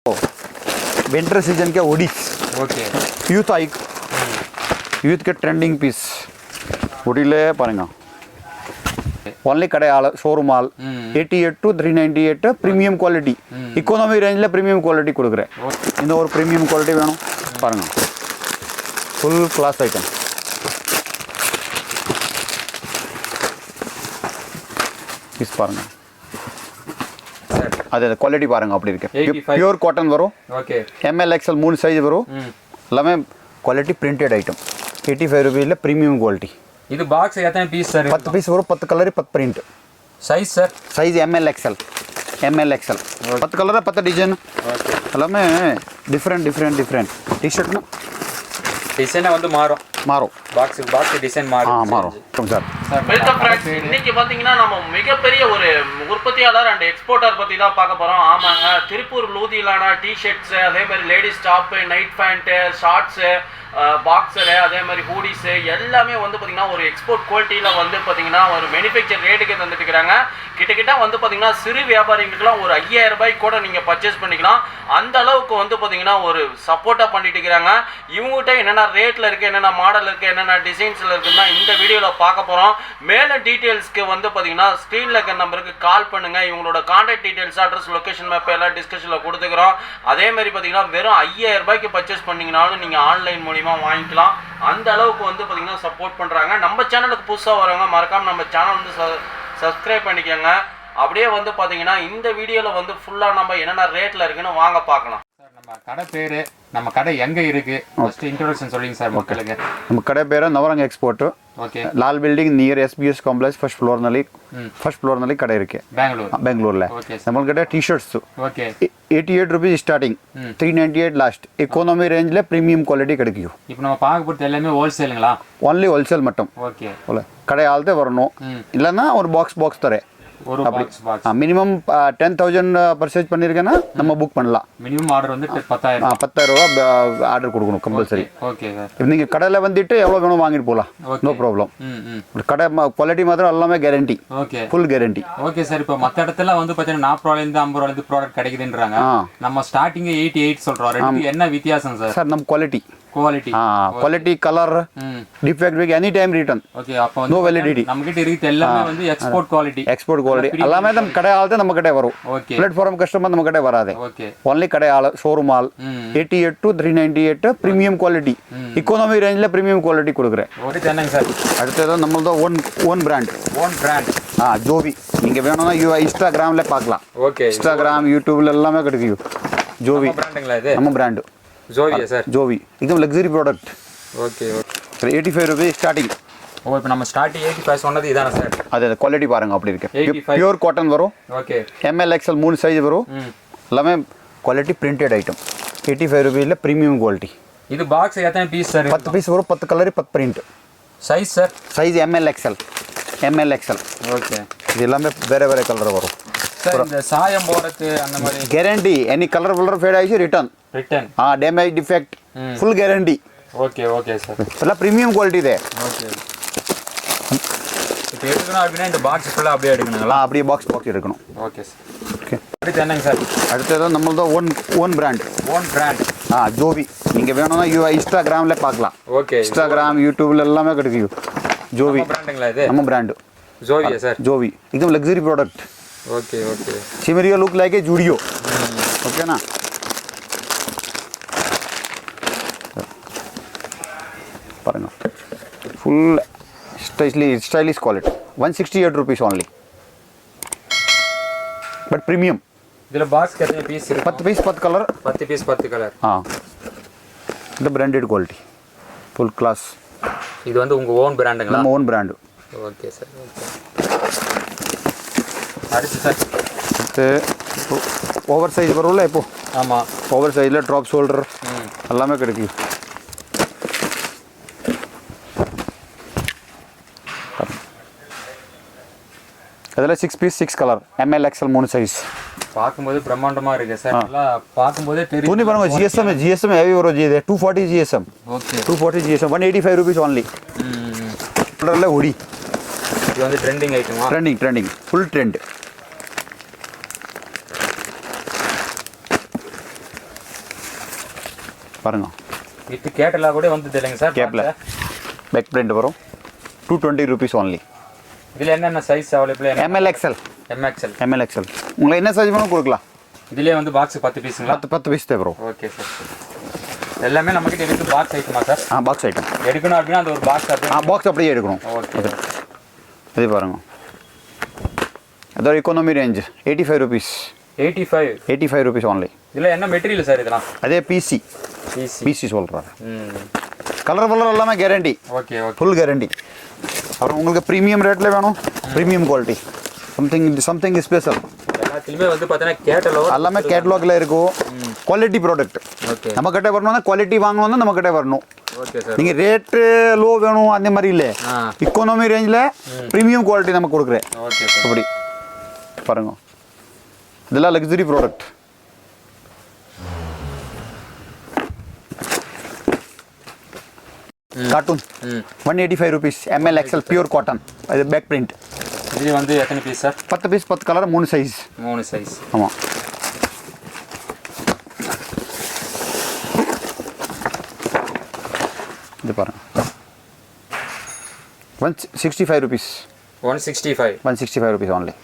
Winter season के hoodies okay youth आइक youth के ट्रेंडिंग पीस ओडीले पारेंगे ओनली कड़े all showroom all 88 to 398 premium quality economy range premium quality इन और प्रीमियम क्वालिटी वेणुम पारेंगे फुल क्लास आइटम पीस पारेंगे अदे क्वालिटी पारेंगे அப்படி இருக்கு प्योर कॉटन வரும் ஓகே ML XL 3 சைஸ் வரும் எல்லாமே quality printed item 85 rupees premium quality இது பாக்ஸ் எத்தனை பீஸ் சார் 10 பீஸ் வரும் 10 colour 10 print size sir size ML XL 10 colour 10 design okay எல்லாமே டிஃபரெண்ட் டி-ஷர்ட் டிசைன் வந்து மாறும் பாக்ஸ் டிசைன் மாறும் சார் வெல்கம் ஃப்ரெண்ட்ஸ் இன்னைக்கு பாத்தீங்கன்னா நம்ம மிகப்பெரிய ஒரு உற்பத்தியாளர் அண்ட் எக்ஸ்போர்ட்டர் பத்தி தான் பார்க்க போறோம் ஆமாங்க திருப்பூர் லூதியிலான டி-ஷர்ட்ஸ் அதே மாதிரி ladies top night pant shorts boxer அதே மாதிரி ஹூடிஸ் எல்லாமே வந்து பார்த்தீங்கன்னா ஒரு எக்ஸ்போர்ட் குவாலிட்டியில் வந்து பார்த்தீங்கன்னா ஒரு மேனுஃபேக்சர் ரேட்டுக்கு தந்துட்டு இருக்கிறாங்க கிட்டத்தட்ட வந்து பார்த்தீங்கன்னா சிறு வியாபாரிகளுக்குலாம் ஒரு 5000 ரூபாய்க்கு கூட நீங்கள் பர்ச்சேஸ் பண்ணிக்கலாம் அந்த அளவுக்கு வந்து பார்த்தீங்கன்னா ஒரு சப்போர்ட்டாக பண்ணிட்டு இருக்கிறாங்க இவங்ககிட்ட என்னென்ன ரேட்டில் இருக்குது என்னென்ன மாடல் இருக்குது என்னென்ன டிசைன்ஸில் இருக்குன்னா இந்த வீடியோவில் பார்க்க போகிறோம் மேலே டீட்டெயில்ஸ்க்கு வந்து பார்த்தீங்கன்னா ஸ்க்ரீனில் இருக்க நம்பருக்கு கால் பண்ணுங்கள் இவங்களோட contact details address location map எல்லாம் டிஸ்கஷனில் கொடுத்துக்கிறோம் அதே மாதிரி பார்த்தீங்கன்னா வெறும் 5000 ரூபாய்க்கு பர்ச்சேஸ் பண்ணிங்கனாலும் நீங்கள் ஆன்லைன் மூலிமா வாங்கிக்கலாம் அந்த அளவுக்கு வந்து பார்த்தீங்கன்னா சப்போர்ட் பண்ணுறாங்க நம்ம சேனலுக்கு புதுசாக வரவங்க மறக்காமல் நம்ம சேனல் வந்து சப்ஸ்கிரைப் பண்ணிக்கோங்க அப்படியே வந்து பார்த்தீங்கன்னா இந்த வீடியோவில் வந்து ஃபுல்லாக நம்ம என்னென்ன ரேட்டில் இருக்குன்னு வாங்க பார்க்கலாம் சார் நம்ம கடை பேர் நம்ம கடை எங்கே இருக்குது ஃபர்ஸ்ட் இன்ட்ரோடக்ஷன் சொல்லுங்க சார் மக்களுக்கு ನಮ್ಮ ಕಡೆ ಬೇರೆ Navrang export okay Lal building near SBS complex first floor ನಲ್ಲಿ ಕಡೆ ಇರುತ್ತೆ ಬೆಂಗಳೂರಲ್ಲೇ ನಮ್ಮ ಕಡೆ T shirts okay 88 rupees starting 398 last economy ரேஞ்சில் ப்ரீமியம் குவாலிட்டி கிடைக்கும் இப்போ நம்ம பார்க்க போகிறது எல்லாமே ஹோல்சேலுங்களா ஒன்லி ஹோல்சேல் மட்டும் ஓகே கடை ஆள்தே வரணும் இல்லைன்னா ஒரு பாக்ஸ் தரேன் ஒரு பாக்ஸ் மினிமம் 10,000 பர்ச்சேஸ் பண்ணிருக்கேன்னா நம்ம புக் பண்ணலாம் மினிமம் ஆர்டர் வந்து 10000 ரூபா ஆர்டர் கொடுக்கணும் கம்பல்சரி ஓகே சார் இப்போ நீங்கள் கடையில் வந்துட்டு எவ்வளோ வேணும் வாங்கிட்டு போகலாம் நோ ப்ராப்ளம் கடை குவாலிட்டி மாத்திரம் எல்லாமே guarantee okay full guarantee okay sir இப்போ மற்ற இடத்துல வந்து பார்த்தீங்கன்னா 40 ரூபாயிலேருந்து 50 ரூபாயிலேருந்து ப்ராடக்ட் கிடைக்குதுன்றாங்க நம்ம ஸ்டார்டிங் 88 சொல்கிறோம் ரெண்டுக்கு என்ன வித்தியாசம் சார் சார் நம்ம quality quality colour defect any time return okay அப்போ நோ வேலிடிட்டி நம்ம கிட்ட இருக்குது எல்லாமே வந்து எக்ஸ்போர்ட் குவாலிட்டி எல்லாமே நம்ம கடை ஆள்தே நம்ம கடை வரும் ஓகே பிளாட்ஃபார்ம் கஸ்டமர் நம்ம கடை வராது ஓகே ஒன்லி கடை ஆள் ஷோரூம் ஆள் 88 to 398 ಪ್ರೀಮಿಯಂ ಕ್ವಾಲಿಟಿ ಇಕಾನಮಿ ರೇಂಜ್ல ಪ್ರೀಮಿಯಂ ಕ್ವಾಲಿಟಿ கொடுக்குறேன் ஓடி என்னங்க சார் அடுத்தது நம்மளது ஓன் பிராண்ட் ஜோவி நீங்க வேணும்னா இன்ஸ்டாகிராம்ல பார்க்கலாம் ஓகே இன்ஸ்டாகிராம் யூடியூப்ல எல்லாமே கிடைக்கும் ஜோவி பிராண்டுங்களா இது நம்ம பிராண்ட் ஜோவியா சார் ஜோவி एकदम luxury product okay 85 rupees starting ஓ இப்போ நம்ம ஸ்டார்டிங் 85 சொன்னது இதானே சார் அது குவாலிட்டி பாருங்க அப்படி இருக்கு 85 பியூர் காட்டன் வரும் ஓகே ML XL 3 சைஸ் வரும் எல்லாமே quality printed item 85 rupees premium quality இது பாக்ஸ் எத்தனை பீஸ் சார் 10 பீஸ் வரும் 10 colour 10 print size sir size ML XL okay இது எல்லாமே வேற கலர் வரும் சார் இந்த சாயம் போறது அந்த மாதிரி கேரண்டி எனி கலர் ஃபேட் ஆயிச்சு return damage defect full guarantee okay sir ಎಲ್ಲ ಪ್ರೀಮಿಯಂ ಕ್ವಾಲಿಟಿ ಇದೆ ஓகே இப்போ எடுக்கணும் அப்படின்னா இந்த பாக்ஸ் ஃபுல்லாக அப்படியே எடுக்கணுங்களா அப்படியே பாக்ஸ் எடுக்கணும் ஓகே சார் ஓகே அடுத்து என்னங்க சார் அடுத்தது நம்மளது ஓன் பிராண்ட் ஜோவி நீங்கள் வேணும்னா இன்ஸ்டாகிராம்ல பார்க்கலாம் ஓகே இன்ஸ்டாகிராம் யூடியூப்ல எல்லாமே கிடைக்கும் ஜோவி பிராண்டுங்களா இது நம்ம பிராண்ட் ஜோவியா சார் ஜோவி एकदम luxury product okay Simaria look like a Zudio okay ना பாருங்க full stylish quality 168 rupees only but premium இதுல பாக்ஸ் எத்தனை பீஸ் இருக்கு 10 பீஸ் 10 கலர் 10 பீஸ் 10 கலர் இது பிராண்டட் குவாலிட்டி ஃபுல் கிளாஸ் இது வந்து உங்க ஓன் பிராண்டுங்களா நம்ம ஓன் பிராண்ட் ஓகே சார் அடுத்து சார் ஓவர் சைஸ் வரும்ல இப்போ ஆமாம் ஓவர் சைஸில் ட்ராப் ஷோல்டர் எல்லாமே கிடைக்கும் அதில் 6 piece 6 colour ML XL 3 size பார்க்கும்போது பிரம்மாண்டமாக இருக்கு சார் நல்லா பார்க்கும்போதே தெரியும் துணி பாருங்க GSM ஹெவி வரும் G 240 GSM okay 240 GSM 185 rupees only கலரில் ஒடி இது வந்து ட்ரெண்டிங் ஐட்டமா ட்ரெண்டிங் ஃபுல் ட்ரெண்ட் பாருங்க வித் கேட்டலாக் கூட வந்து இல்லைங்க சார் கேப்பில் பேக் பிரிண்ட் வரும் 220 rupees only. இதில் என்னென்ன சைஸ் அவைலபிள்? MLXL. MLXL உங்களுக்கு என்ன சைஸ் வேணும் கொடுக்கலாம். இதுலேயே வந்து பாக்ஸ் 10 பீஸுங்களா? 10 பீஸ் தேவை. Okay sir. எல்லாமே நம்மகிட்ட இருக்கு பாக்ஸ் ஐட்டமா சார்? பாக்ஸ் ஐட்டம் எடுக்கணும் அப்படின்னா அந்த ஒரு பாக்ஸ் அப்படியே பாக்ஸ் அப்படியே எடுக்கணும். ஓகே. இது பாருங்க அதோட economy range 85 rupees. 85 rupees only. இதில் என்ன மெட்டீரியல் சார் இதெல்லாம்? அதே பிசி சொல்கிறாரு. கலர் எல்லாமே guarantee. Okay okay full guarantee. அப்புறம் உங்களுக்கு ப்ரீமியம் ரேட்டில் வேணும், ப்ரீமியம் குவாலிட்டி சம்திங் ஸ்பெஷல். எல்லாத்துலேயுமே வந்து பார்த்தீங்கன்னா கேட்டலாக் எல்லாமே கேட்டலாகில் இருக்கும். Quality product okay. நம்ம கிட்டே வரணும்னா குவாலிட்டி வாங்கணும்னா நம்ம கிட்டே வரணும். Okay sir. நீங்கள் ரேட்டு லோ வேணும் அந்த மாதிரி இல்லை, எக்கானமி ரேஞ்சில் ப்ரீமியம் குவாலிட்டி நம்ம கொடுக்குறேன். Okay sir. அப்படி பாருங்க இதெல்லாம் luxury product. Cartoon 185 rupees. MLXL pure cotton. இது பேக் பிரிண்ட். இது வந்து எத்தனை piece sir? 10 piece 10 colour 3 size. 3 size. ஆமாம். இது பாருங்க 165 rupees. 165 rupees only.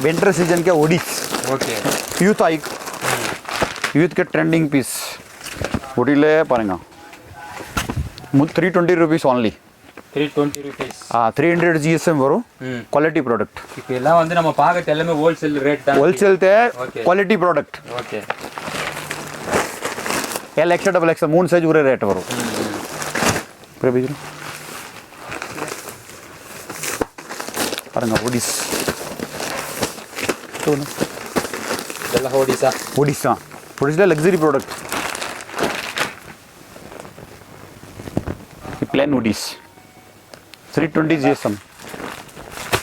Winter season के ओडीज. ओके. यूथ के ट्रेंडिंग पीस ओडीले पारेंगे 320 rupees only. 320 rupees. 300 GSM வரும். Quality product. இப்போ எல்லாம் வந்து நம்ம பார்க்கறது எல்லாமே ஹோல்சேல் ரேட் தான். ஹோல்சேல் தே quality product. Okay. L XL double XL 3 size ஒரே ரேட் வரும். பாருங்க ஓடிஸ். இதெல்லாம் ஓடிஸா? ஓடிஸ்ல luxury product. Plain hoodies 320 GSM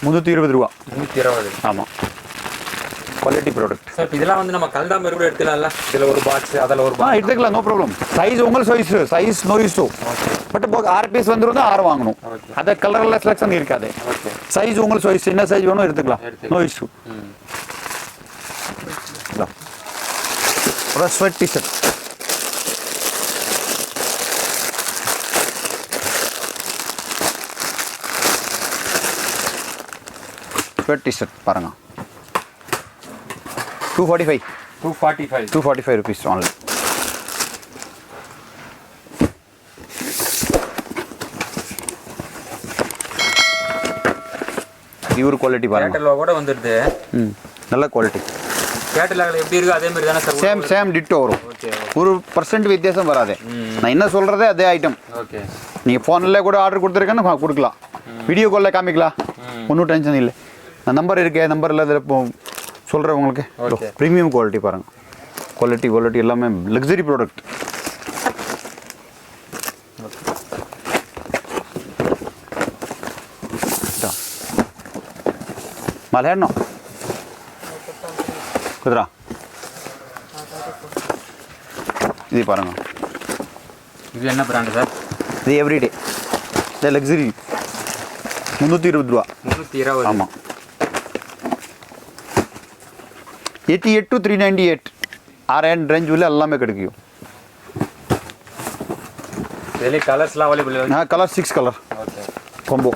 320 ரூபா. 320. ஆமாம் குவாலிட்டி ப்ராடக்ட். சார் இதெல்லாம் வந்து நம்ம கல்தா மாதிரி கூட எடுத்துக்கலாம்ல? இதில் ஒரு பாக்ஸ் அதில் ஒரு பாக்ஸ் எடுத்துக்கலாம், நோ ப்ராப்ளம். சைஸ் உங்கள் சைஸ் நோ இஷ்யூ. பட் இப்போ 6 பீஸ் வந்துடும் 6 வாங்கணும். அதை கலரில் செலெக்ஷன் இருக்காது. சைஸ் உங்கள் சைஸ் என்ன சைஸ் வேணும் எடுத்துக்கலாம், நோ இஷ்யூ. ஒரு ஸ்வெட் டிஷர்ட் பாருங்க 245 rupees only. பியூர் குவாலிட்டி பாருங்க. கேட்டலாக் கூட வந்துடுது. நல்ல குவாலிட்டி. கேட்டலாக்ல எப்படி இருக்கு அதே மாதிரி தானே சார்? சேம் டிட்டோ வரும். ஓகே. 1% வித்தியாசம் வராது. நான் என்ன சொல்றதே அதே ஐட்டம். ஓகே. நீங்க போன்ல கூட ஆர்டர் கொடுத்துருக்கேன்னு கொடுக்கலாம், வீடியோ காலில் காமிக்கலாம், ஒன்றும் டென்ஷன் இல்லை. நான் நம்பர் இருக்கே, நம்பரில் அதில் இப்போ சொல்கிறேன் உங்களுக்கு. ப்ரீமியம் குவாலிட்டி பாருங்கள். குவாலிட்டி எல்லாமே லக்ஸரி ப்ராடக்ட். மலையாடணும் குதிரா. இது பாருங்க, இது என்ன பிராண்டு சார்? இது எவ்ரிடே. இது லக்ஸரி 320 ரூபா. 320. ஆமாம். 88 to 398 RN ரேஞ்ச் உள்ள எல்லாமே கிடைக்கும். இதில் கலர்ஸ்லாம் available? Colour 6 colour. Okay. Combo.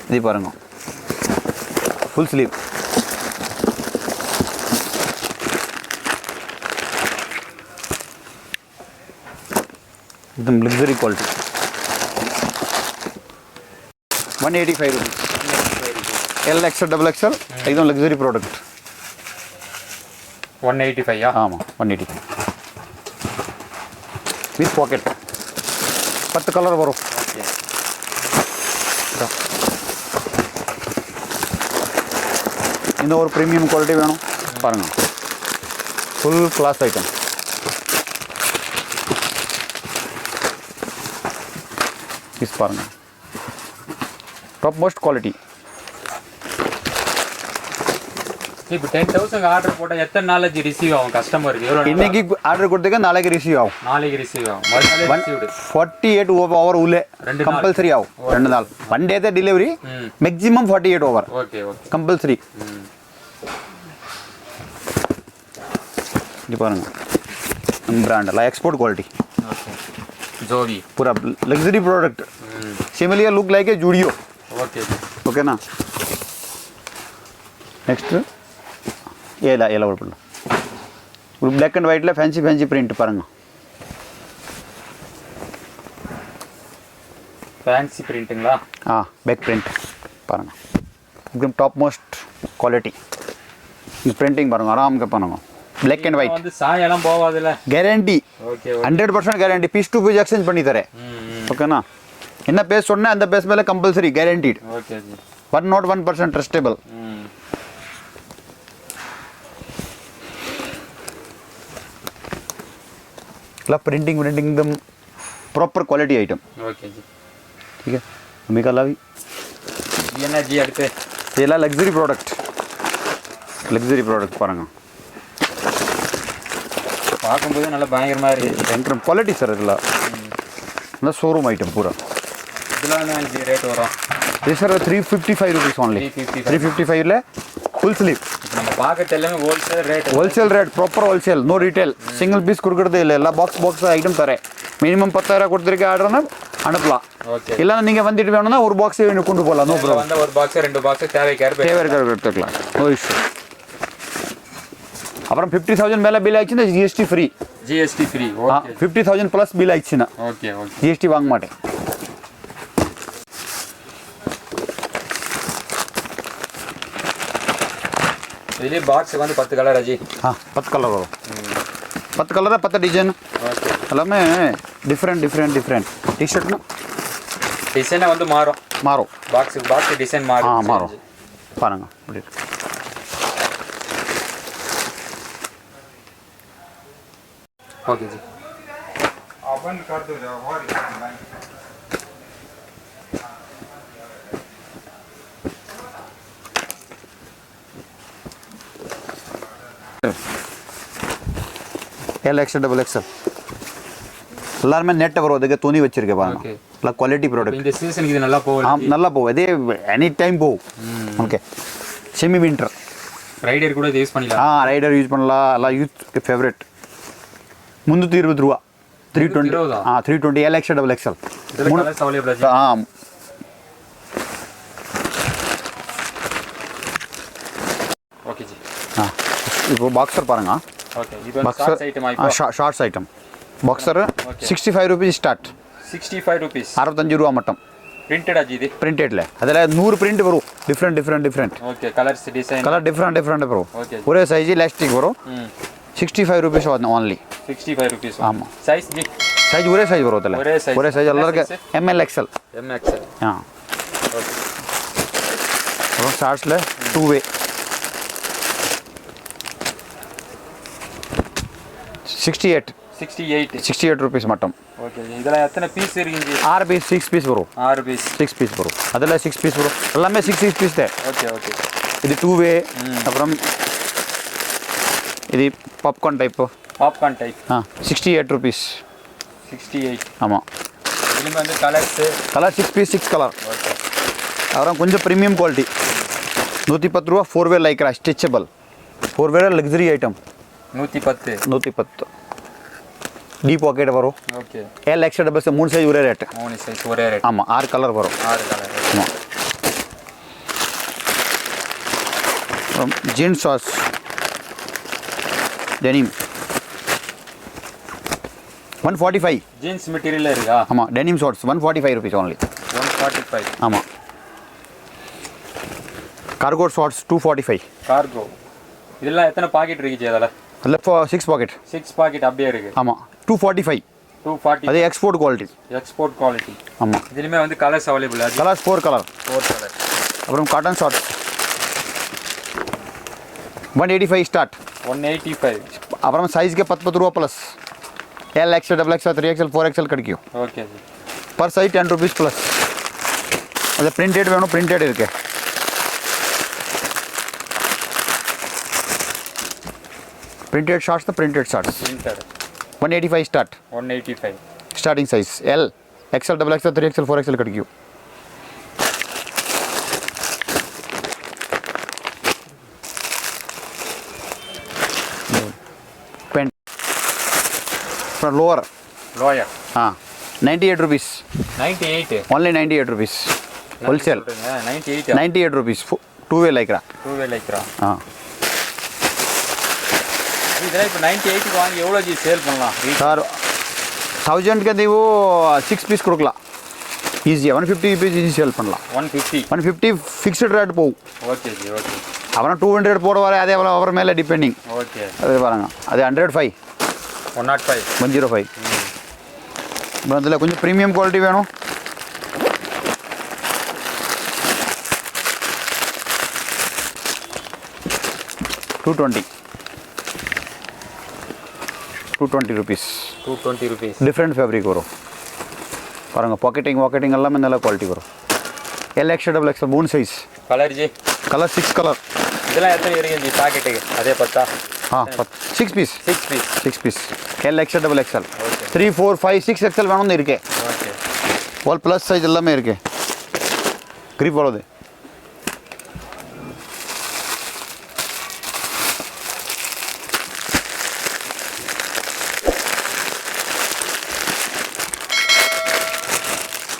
இது பாருங்க ஃபுல் ஸ்லீவ். एकदम luxury quality 185 rupees. L XL double XL एकदम लग्जरी प्रोडक्ट. 185 ஆமாம் 185 வித் பாக்கெட். 10 கலர் வரும். ஓகே. இந்த ஒரு ப்ரீமியம் குவாலிட்டி வேணும் பாருங்க, ஃபுல் கிளாஸ் ஐட்டம். பீஸ் பாருங்க, டாப் மோஸ்ட் குவாலிட்டி. இப்போ 10,000 ஆர்டர் போட்டால் எத்தனை நாளைக்கு ரிசீவ் ஆகும் கஸ்டமருக்கு? இன்னைக்கு ஆர்டர் கொடுத்துக்க நாளைக்கு ரிசீவ் ஆகும். நாளைக்கு ரிசீவ் ஆகும். 48 hour உள்ளே கம்பல்சரி ஆகும். 2 நாள். 1 day தான் delivery, maximum 48 hour okay okay compulsory. இது பாருங்க ब्रांड ला एक्सपोर्ट क्वालिटी ஓகே ஜோவி पूरा luxury product similar look like a Zudio okay okay ना नेक्स्ट ये ला पड़ो black and white fancy fancy print पाருங்க ஃபேன்சி பிரிண்டிங்களா बैक प्रिंट பாருங்க एकदम टॉप मोस्ट क्वालिटी प्रिंटिंग பாருங்க आराम के பாருங்க ब्लैक एंड वाइट வந்து சாயலாம் போவாதுல guarantee okay 100% guarantee piece to piece exchange பண்ணி தரேன் ஓகேனா என்ன பேஸ் சொன்னா அந்த பேஸ் மேல compulsory guaranteed okay ji 101% trustable ला प्रिंटिंग एकदम proper quality item okay ji ठीक है हमें का लावी என்ன ஜி அடுத்து ये ला लग्जरी प्रोडक्ट பாருங்க பார்க்கும்போது நல்ல பயங்கரமா இருக்கு பயங்கர क्वालिटी सर இதெல்லாம் ना शोरूम आइटम पूरा இதெல்லாம் என்ன ஜி ரேட் வரும் ये सर 355 रुपीस ओनली 355 ले फुल स्लीव நம்ம பார்க்கறது எல்லாமே wholesale rate proper wholesale no retail single piece குடுக்குறதே இல்ல எல்லா பாக்ஸ் ஐட்டம் தரேன் மினிமம் 10000 கொடுத்திருக்க ஆர்டர்னா அனுப்பலாம் ஓகே இல்ல நீங்க வந்துட்டு வேணும்னா ஒரு பாக்ஸ் கொண்டு போலாம் நோ ப்ராப்ளம் வந்த ஒரு பாக்ஸ் ரெண்டு பாக்ஸ் தேவைக்கார எடுத்துக்கலாம் நோ இஷ்யூ அப்புறம் 50000 மேல பில் ஆயிடுச்சுனா GST free okay 50000 plus bill ஆயிடுச்சுனா ஓகே ஓகே ஜிஎஸ்டி வாங்க மாட்டேன் இதுல பாக்ஸ் வந்து 10 கலர் அஜி 10 கலர் வரும் 10 கலர் 10 டிசைன் ஓகே எல்லாமே டிஃபரெண்ட் டி-ஷர்ட்னா டிசைன் வந்து மாறும் பாக்ஸ் டிசைன் மாறும் பாருங்க இப்படி ओके जी बंद कर दो जाओ और एल एक्सएल डबल एक्सएल எல்லாரும் நெட் வரும் அதுக்கு துணி வச்சிருக்கேன் பாருங்க நல்ல குவாலிட்டி ப்ராடக்ட் இந்த சீசனுக்கு இது நல்லா போகும் நல்லா போகும் இதே எனி டைம் போகும் ஓகே செமி வின்டர் ரைடர் கூட இது யூஸ் பண்ணலாம் ரைடர் யூஸ் பண்ணலாம் எல்லாம் யூத் ஃபேவரட் 320 ரூபா 320 320 एल एक्सएल डबल एक्सएल இதெல்லாம் கலர்ஸ் அவேலபிள் ஆச்சு ஓகே ஜி இப்போ பாக்ஸர் பாருங்க ஓகே இது ஷார்ட்ஸ் ஐட்டம் ஆயிப்போ shorts item boxer 65 rupees start 65 rupees 65 ரூபா மட்டும் பிரிண்டட் ஆஜி இது பிரிண்டட்ல அதில் 100 பிரிண்ட் வரும் different okay colours design colour different வரும் ஓகே ஒரே சைஸ் எலாஸ்டிக் வரும் 65 rupees only 65 rupees ஆமா சைஸ் ஜி சைஸ் ஒரே சைஸ் வரும் அதில் ஒரே சைஸ் எல்லாருக்கும் ML XL MXL ஓகே அப்புறம் ஷார்ட்ஸில் 2 வே 68 rupees மட்டும் ஓகே இதெல்லாம் எத்தனை பீஸ் இருக்குங்க 6 பீஸ் 6 பீஸ் வரும் 6 பீஸ் 6 பீஸ் வரும் அதில் 6 பீஸ் வரும் எல்லாமே 6 பீஸ் தான் ஓகே ஓகே இது 2 வே அப்புறம் இது பாப்கார்ன் டைப் 68 rupees 68 ஆமாம் இதுல வந்து கலர் 6 பீஸ் 6 கலர் ஓகே அப்புறம் கொஞ்சம் ப்ரீமியம் குவாலிட்டி 110 ரூபா 4 way Lycra stretchable 4 way luxury item 110 डी पॉकेट वरो ओके एल एक्स डबल से 3 साइज ஒரே ரேட் 3 साइज ஒரே ரேட் ஆமா 6 கலர் வரும் 6 கலர் ஆமா jeans shorts denim 145 jeans material இருக்கா ஆமா டெனிம் ஷார்ட்ஸ் 145 rupees only 145 ஆமா கார்கோ ஷார்ட்ஸ் 245 கார்கோ இதெல்லாம் எத்தனை பாக்கெட் இருக்கு ஜி அதல அல்ல 6 பாக்கெட் 6 பாக்கெட் அப்படியே இருக்கு ஆமா 245 அது எக்ஸ்போர்ட் குவாலிட்டி ஆமா இதுலயே வந்து கலர்ஸ் அவேலபிள் ஆச்சு கலர்ஸ் 4 கலர் அப்புறம் காட்டன் ஷார்ட்ஸ் 185 ஸ்டார்ட் 185 அப்புறம் சைஸ்க்கு 10 ரூபா plus L XL double XL 3XL 4XL கிடைக்கும் okay G per size 10 rupees plus அது பிரிண்டட் வேணும் பிரிண்டட் இருக்கு printed shorts the printed shorts printed 185 start 185 starting size L XL double XL 3XL 4XL கிடைக்கும் அப்புறம் lower lower 98 rupees 98 only 98 rupees wholesale 98 98 rupees 2-way lycra two way lycra ஆ இதெல்லாம் இப்போ 98க்கு வாங்கி எவ்வளோ ஜி சேல் பண்ணலாம் சார் 1000க்கு ನೀವು 6 பீஸ் கொடுக்கலாம் ஈஸியாக 150 பீஸ் ஈஸி சேல் பண்ணலாம் 150 150 ஃபிக்ஸ்டு ரேட் போகும் ஓகே ஜி ஓகே அவனா 200 போடுவார் அதே போல் அவர் மேலே டிபெண்டிங் ஓகே அது பாருங்க அது 105 105 105 அப்புறம் அதில் கொஞ்சம் ப்ரீமியம் குவாலிட்டி வேணும் $220 rupees 220 rupees டிஃப்ரெண்ட் ஃபேப்ரிக் வரும் பாருங்கள் பாக்கெட்டிங் எல்லாமே நல்ல குவாலிட்டி வரும் LXL 3 size colour G colour 6 colour இதெல்லாம் எத்தனை இருக்கு ஜி பாக்கெட்டுக்கு அதே பத்தா 6 பீஸ் 6 பீஸ் LXL 3 4 5 6 XL வேணும்னு இருக்கு ஓகே ஆல் ப்ளஸ் சைஸ் எல்லாமே இருக்கு கிரிப் வருது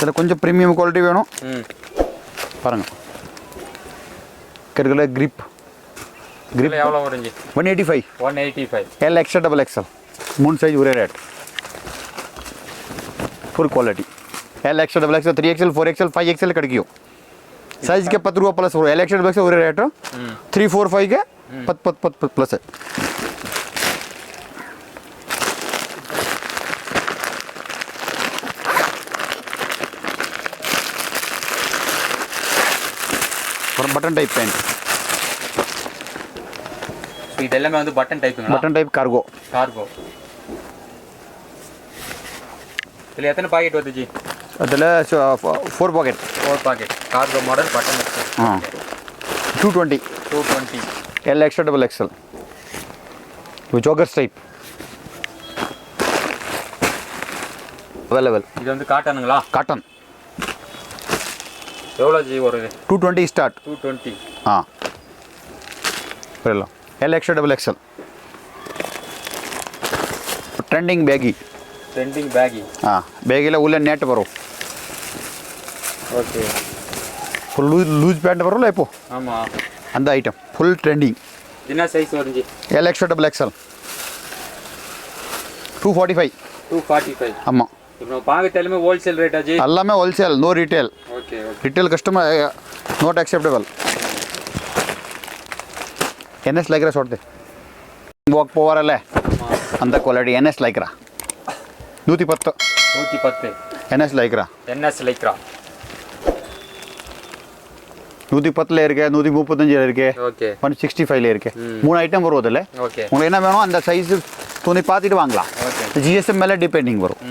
இதில் கொஞ்சம் ப்ரீமியம் குவாலிட்டி வேணும் பாருங்கள் கிடைக்கல கிரிப் எவ்வளோ வரும் ஜி 185 185 LXL 3 சைஸ் ஒரே rate full quality LXL 3XL 4XL 5XL கிடைக்கும் சைஸ்க்கு 10 ரூபா ப்ளஸ் வரும் LXL ஒரே ரேட்டு 3 4 5ಗೆ 10 ப்ளஸ் அப்புறம் பட்டன் டைப் பேண்ட் இது எல்லாமே வந்து பட்டன் டைப்புங்களா பட்டன் டைப் கார்கோ இதில் எத்தனை பாக்கெட் வருது ஜி அதில் 4 pocket 4 pocket cargo model button 220 LXL joggers type available இது வந்து காட்டனுங்களா காட்டன் எவ்வளோ ஜி வருது 220 ஸ்டார்ட் 220 புரியலாம் LXL ட்ரெண்டிங் பேகி பேகில் உள்ள நேட் வரும் ஓகே ஃபுல் லூஸ் பேண்ட் வரும்ல இப்போ ஆமாம் அந்த ஐட்டம் ஃபுல் ட்ரெண்டிங் என்ன சைஸ் வரும் ஜி LXL 245 ஆமாம் இப்போ நம்ம பார்க்க எல்லாமே ஹோல்சேல் ரேட்டா ஜி எல்லாமே wholesale no retail okay retail customer not acceptable NS lycra ಸೋಡ್ದೆ ವಾಕ್ ಪೋವರಲ್ಲೇ ಅಂತ quality NS lycra 110 NS lycra 110ல இருக்கு 135ல இருக்கு ஓகே 165ல இருக்கு 3 ஐட்டம் வரும் அதில் ஓகே உங்களுக்கு என்ன வேணும் அந்த சைஸ் துணி பார்த்துட்டு வாங்கலாம் ஓகே GSM மேலே டிபெண்டிங் வரும்